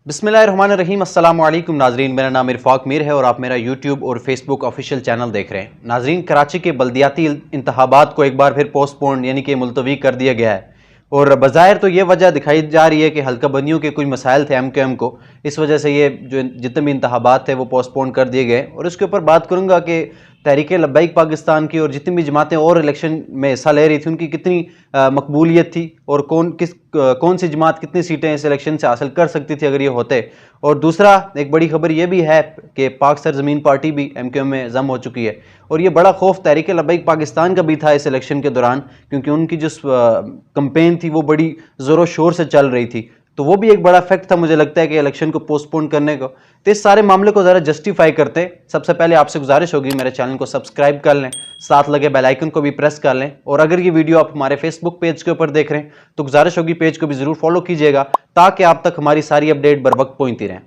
बिस्मिल्लाहिर्रहमानिर्रहीम अस्सलाम वालेकुम नाजरीन, मेरा नाम इरफाक मीर है और आप मेरा यूट्यूब और फेसबुक ऑफिशियल चैनल देख रहे हैं। नाजरीन, कराची के बल्दियाती इंतखाबात को एक बार फिर पोस्टपोन यानी कि मुलतवी कर दिया गया है और बज़ाहिर तो ये वजह दिखाई जा रही है कि हल्का बंदियों के कुछ मसाइल थे MQM को, इस वजह से ये जो जितने भी इंतखाबात थे वो पोस्टपोन कर दिए गए। और इसके ऊपर बात करूँगा कि तहरीक लब्बैक पाकिस्तान की और जितनी भी जमातें और इलेक्शन में हिस्सा ले रही थी उनकी कितनी मकबूलियत थी और कौन सी जमात कितनी सीटें इस इलेक्शन से हासिल कर सकती थी अगर ये होते। और दूसरा एक बड़ी खबर ये भी है कि पाक सरजमीन पार्टी भी MQM में जम हो चुकी है और ये बड़ा खौफ तहरीक लब्बैक पाकिस्तान का भी था इस इलेक्शन के दौरान, क्योंकि उनकी जो कंपेन थी वो बड़ी ज़ोरों शोर से चल रही थी। तो वो भी एक बड़ा फैक्ट था मुझे लगता है कि इलेक्शन को पोस्टपोन करने को। तो इस सारे मामले को ज़रा जस्टिफाई करते हैं, सबसे पहले आपसे गुजारिश होगी मेरे चैनल को सब्सक्राइब कर लें, साथ लगे बेल आइकन को भी प्रेस कर लें। और अगर ये वीडियो आप हमारे फेसबुक पेज के ऊपर देख रहे हैं तो गुजारिश होगी पेज को भी ज़रूर फॉलो कीजिएगा ताकि आप तक हमारी सारी अपडेट बर वक्त पहुँचती रहें।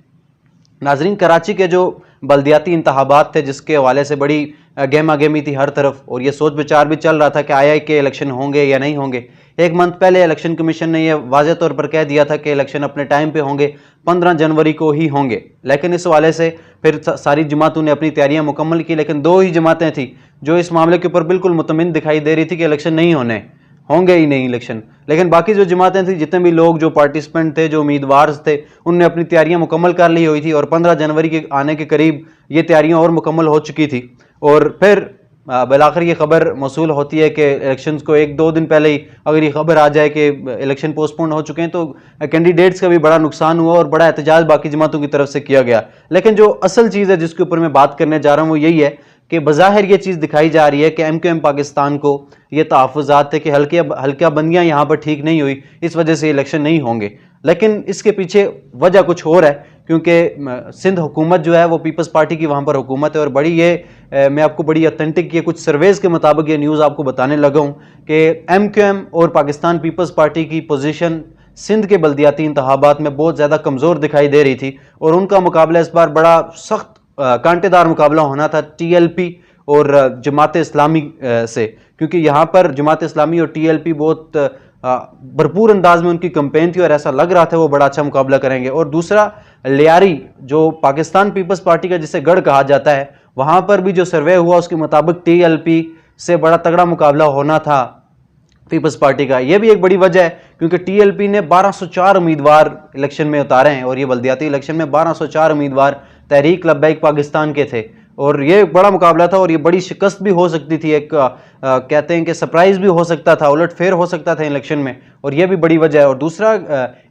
नाजरीन, कराची के जो बल्दियाती इंतखाबात थे जिसके हवाले से बड़ी गहमा गहमी थी हर तरफ और ये सोच विचार भी चल रहा था कि आई के इलेक्शन होंगे या नहीं होंगे। एक मंथ पहले इलेक्शन कमीशन ने यह वाज़ेह तौर पर कह दिया था कि इलेक्शन अपने टाइम पे होंगे, 15 जनवरी को ही होंगे। लेकिन इस हवाले से फिर सारी जमातों ने अपनी तैयारियां मुकम्मल की, लेकिन दो ही जमातें थी जो इस मामले के ऊपर बिल्कुल मुतमिन दिखाई दे रही थी कि इलेक्शन नहीं होंगे ही नहीं इलेक्शन। लेकिन बाकी जो जमातें थी, जितने भी लोग जो पार्टिसिपेंट थे, जो उम्मीदवार थे, उनने अपनी तैयारियां मुकम्मल कर ली हुई थी और 15 जनवरी के आने के करीब ये तैयारियां और मुकम्मल हो चुकी थी। और फिर बिलाखिर ये खबर मौसूल होती है कि इलेक्शन को एक दो दिन पहले ही अगर ये खबर आ जाए कि इलेक्शन पोस्टपोन हो चुके हैं तो कैंडिडेट्स का भी बड़ा नुकसान हुआ और बड़ा एहतजाज बाकी जमातों की तरफ से किया गया। लेकिन जो असल चीज़ है जिसके ऊपर मैं बात करने जा रहा हूँ वो यही है कि बज़ाहिर ये चीज़ दिखाई जा रही है कि MQM पाकिस्तान को ये तहफ़्फ़ुज़ात थे कि हल्कियाँ बंदियाँ यहाँ पर ठीक नहीं हुई, इस वजह से इलेक्शन नहीं होंगे। लेकिन इसके पीछे वजह कुछ और है, क्योंकि सिंध हुकूमत जो है वो पीपल्स पार्टी की वहाँ पर हुकूमत है और बड़ी ये मैं आपको बड़ी ऑथेंटिक ये कुछ सर्वेज़ के मुताबिक ये न्यूज़ आपको बताने लगा हूँ कि MQM और पाकिस्तान पीपल्स पार्टी की पोजीशन सिंध के बल्दियाती इंतखाबात में बहुत ज़्यादा कमज़ोर दिखाई दे रही थी और उनका मुकाबला इस बार बड़ा सख्त कांटेदार मुकाबला होना था TLP और जमात इस्लामी से, क्योंकि यहाँ पर जमात इस्लामी और TLP बहुत भरपूर अंदाज में उनकी कंपेन थी और ऐसा लग रहा था वो बड़ा अच्छा मुकाबला करेंगे। और दूसरा लियारी जो पाकिस्तान पीपल्स पार्टी का जिसे गढ़ कहा जाता है, वहाँ पर भी जो सर्वे हुआ उसके मुताबिक TLP से बड़ा तगड़ा मुकाबला होना था पीपल्स पार्टी का। यह भी एक बड़ी वजह है क्योंकि TLP ने 1204 उम्मीदवार इलेक्शन में उतारे हैं और ये बल्दियाती इलेक्शन में 1204 उम्मीदवार तहरीक लब्बैक पाकिस्तान के थे और ये बड़ा मुकाबला था और ये बड़ी शिकस्त भी हो सकती थी। एक कहते हैं कि सरप्राइज भी हो सकता था, उलट फेर हो सकता था इलेक्शन में, और ये भी बड़ी वजह है। और दूसरा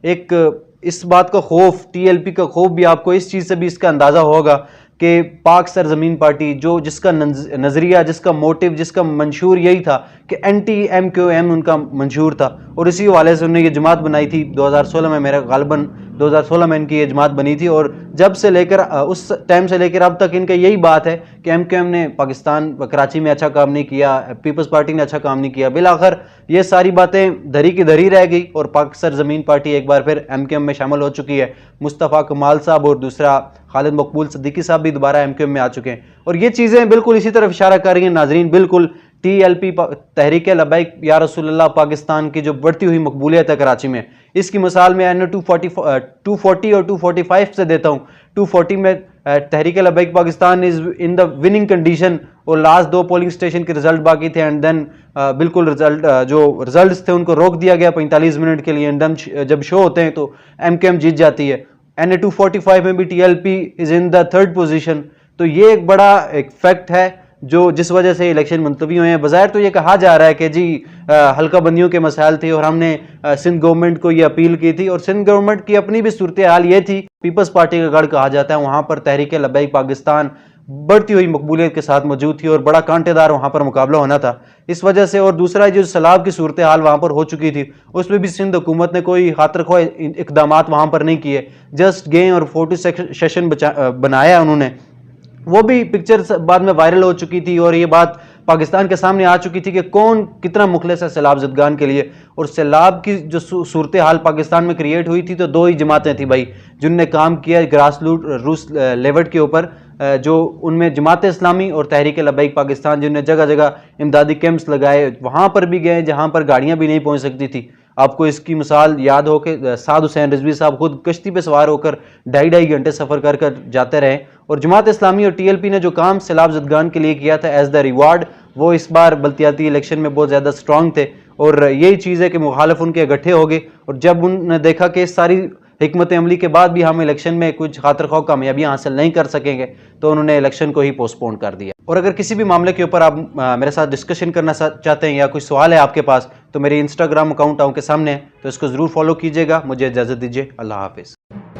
एक इस बात का खौफ, TLP का खौफ भी आपको इस चीज़ से भी इसका अंदाज़ा होगा कि पाक सरजमीन पार्टी जिसका नज़रिया, जिसका मोटिव, जिसका मंशूर यही था कि anti-MQM उनका मंशूर था और इसी हवाले से उन्होंने ये जमात बनाई थी 2016 में, मेरा गालबन 2016 में इनकी ये जमात बनी थी। और जब से लेकर उस टाइम से लेकर अब तक इनका यही बात है कि MQM ने पाकिस्तान कराची में अच्छा काम नहीं किया, पीपल्स पार्टी ने अच्छा काम नहीं किया। बिलाखिर ये सारी बातें धरी की धरी रह गई और पाक सरजमीन पार्टी एक बार फिर MQM में शामिल हो चुकी है। मुस्तफ़ा कमाल साहब और दूसरा खालिद मकबूल सिद्दीकी साहब भी दोबारा MQM में आ चुके हैं और ये चीज़ें बिल्कुल इसी तरफ इशारा कर रही हैं नाजरीन। बिल्कुल TLP तहरीक लब्बैक या रसूलुल्लाह पाकिस्तान की जो बढ़ती हुई मकबूलियत है कराची में, इसकी मिसाल में मैंने 240 और 245 से देता हूँ। 240 में Tehreek Labbaik Pakistan is in the winning condition और लास्ट दो पोलिंग स्टेशन के रिजल्ट बाकी थे एंड देन बिल्कुल जो रिजल्ट्स थे उनको रोक दिया गया 45 मिनट के लिए। एंड देन जब शो होते हैं तो MQM जीत जाती है। NA245 में भी TLP is in the third position. तो ये एक बड़ा एक फैक्ट है जिस वजह से इलेक्शन मुलतवी हुए हैं। बज़ाहिर तो ये कहा जा रहा है कि जी हल्का बंदियों के मसाइल थे और हमने सिंध गवर्नमेंट को ये अपील की थी और सिंध गवर्नमेंट की अपनी भी सूरत हाल ये थी, पीपल्स पार्टी का गढ़ कहा जाता है, वहाँ पर तहरीक लब्बैक पाकिस्तान बढ़ती हुई मकबूलियत के साथ मौजूद थी और बड़ा कांटेदार वहाँ पर मुकाबला होना था इस वजह से। और दूसरा जो सैलाब की सूरत हाल वहाँ पर हो चुकी थी उसमें भी सिंध हुकूमत ने कोई खातिर ख्वाह इकदाम वहाँ पर नहीं किए, जस्ट गए और फोटो सेशन बनाया उन्होंने। वो भी पिक्चर बाद में वायरल हो चुकी थी और ये बात पाकिस्तान के सामने आ चुकी थी कि कौन कितना मुखलिस है सैलाब ज़दगान के लिए। और सैलाब की जो सूरत हाल पाकिस्तान में क्रिएट हुई थी तो दो ही जमातें थी भाई जिनने काम किया ग्रास रूट लेवल के ऊपर, जो उनमें जमात इस्लामी और तहरीक लब्बैक पाकिस्तान, जिनने जगह जगह इमदादी कैंप्स लगाए, वहाँ पर भी गए जहाँ पर गाड़ियाँ भी नहीं पहुँच सकती थी। आपको इसकी मिसाल याद हो कि साद हुसैन रिजवी साहब खुद कश्ती पे सवार होकर 2.5 घंटे सफ़र कर कर जाते रहे, और जमात इस्लामी और TLP ने जो काम सैलाब ज़दगान के लिए किया था एज द रिवार्ड, वो इस बार बल्दियाती इलेक्शन में बहुत ज़्यादा स्ट्रांग थे। और यही चीज़ है कि मुखालिफ उनके इकट्ठे हो गए, और जब उन्होंने देखा कि सारी हिकमत अमली के बाद भी हम इलेक्शन में कुछ खातिर खौफ कामयाबियाँ हासिल नहीं कर सकेंगे, तो उन्होंने इलेक्शन को ही पोस्टपोन कर दिया। और अगर किसी भी मामले के ऊपर आप मेरे साथ डिस्कशन करना चाहते हैं या कोई सवाल है आपके पास, तो मेरी इंस्टाग्राम अकाउंट आपके सामने है, तो इसको ज़रूर फॉलो कीजिएगा। मुझे इजाज़त दीजिए। अल्लाह हाफिज़।